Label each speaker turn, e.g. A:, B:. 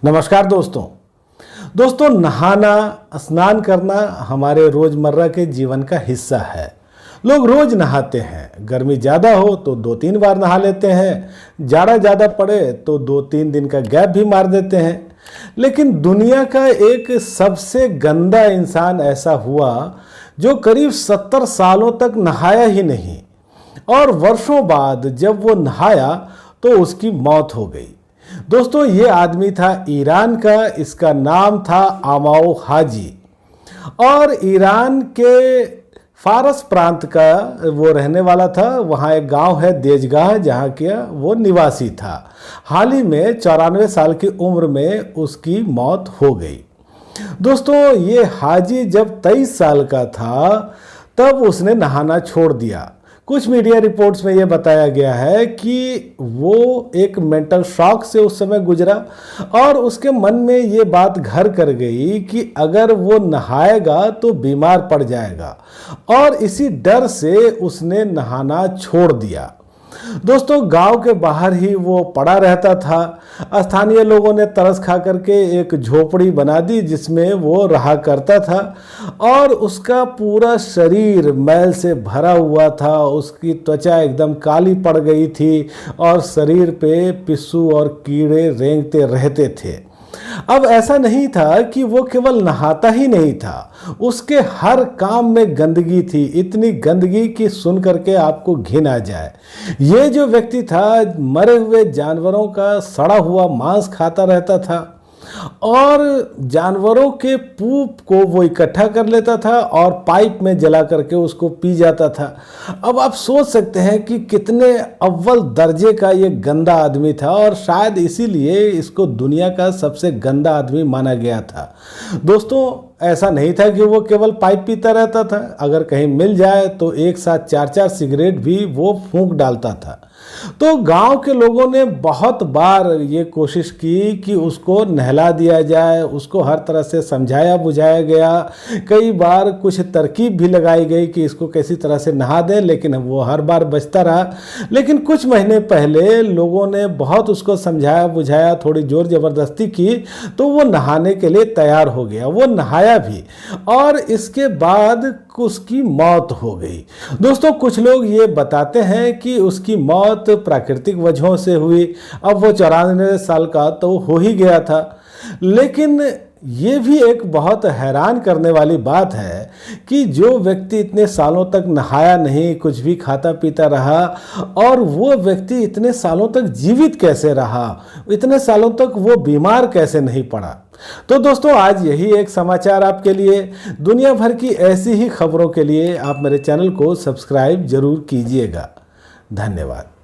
A: नमस्कार दोस्तों, नहाना, स्नान करना हमारे रोज़मर्रा के जीवन का हिस्सा है। लोग रोज़ नहाते हैं। गर्मी ज़्यादा हो तो 2-3 बार नहा लेते हैं, जाड़ा ज़्यादा पड़े तो 2-3 दिन का गैप भी मार देते हैं। लेकिन दुनिया का एक सबसे गंदा इंसान ऐसा हुआ जो करीब 70 सालों तक नहाया ही नहीं, और वर्षों बाद जब वो नहाया तो उसकी मौत हो गई। दोस्तों, ये आदमी था ईरान का। इसका नाम था अमाओ हाजी, और ईरान के फारस प्रांत का वो रहने वाला था। वहाँ एक गांव है देजगाह, जहाँ के वो निवासी था। हाल ही में 94 साल की उम्र में उसकी मौत हो गई। दोस्तों, ये हाजी जब 23 साल का था तब उसने नहाना छोड़ दिया। कुछ मीडिया रिपोर्ट्स में यह बताया गया है कि वो एक मेंटल शॉक से उस समय गुजरा, और उसके मन में ये बात घर कर गई कि अगर वो नहाएगा तो बीमार पड़ जाएगा, और इसी डर से उसने नहाना छोड़ दिया। दोस्तों, गांव के बाहर ही वो पड़ा रहता था। स्थानीय लोगों ने तरस खा करके एक झोपड़ी बना दी जिसमें वो रहा करता था, और उसका पूरा शरीर मैल से भरा हुआ था। उसकी त्वचा एकदम काली पड़ गई थी, और शरीर पे पिस्सू और कीड़े रेंगते रहते थे। अब ऐसा नहीं था कि वो केवल नहाता ही नहीं था, उसके हर काम में गंदगी थी। इतनी गंदगी कि सुन करके आपको घिन आ जाए। ये जो व्यक्ति था, मरे हुए जानवरों का सड़ा हुआ मांस खाता रहता था, और जानवरों के पूप को वो इकट्ठा कर लेता था और पाइप में जला करके उसको पी जाता था। अब आप सोच सकते हैं कि कितने अव्वल दर्जे का ये गंदा आदमी था, और शायद इसीलिए इसको दुनिया का सबसे गंदा आदमी माना गया था। दोस्तों, ऐसा नहीं था कि वो केवल पाइप पीता रहता था। अगर कहीं मिल जाए तो एक साथ 4-4 सिगरेट भी वो फूंक डालता था। तो गांव के लोगों ने बहुत बार ये कोशिश की कि उसको नहला दिया जाए, उसको हर तरह से समझाया बुझाया गया। कई बार कुछ तरकीब भी लगाई गई कि इसको कैसी तरह से नहा दें, लेकिन वो हर बार बचता रहा। लेकिन कुछ महीने पहले लोगों ने बहुत उसको समझाया बुझाया, थोड़ी जोर ज़बरदस्ती की, तो वो नहाने के लिए तैयार हो गया। वो नहाया भी, और इसके बाद उसकी मौत हो गई। दोस्तों, कुछ लोग ये बताते हैं कि उसकी मौत प्राकृतिक वजहों से हुई। अब वो 94 साल का तो हो ही गया था। लेकिन ये भी एक बहुत हैरान करने वाली बात है कि जो व्यक्ति इतने सालों तक नहाया नहीं, कुछ भी खाता पीता रहा, और वो व्यक्ति इतने सालों तक जीवित कैसे रहा, इतने सालों तक वो बीमार कैसे नहीं पड़ा। तो दोस्तों, आज यही एक समाचार आपके लिए। दुनिया भर की ऐसी ही खबरों के लिए आप मेरे चैनल को सब्सक्राइब जरूर कीजिएगा। धन्यवाद।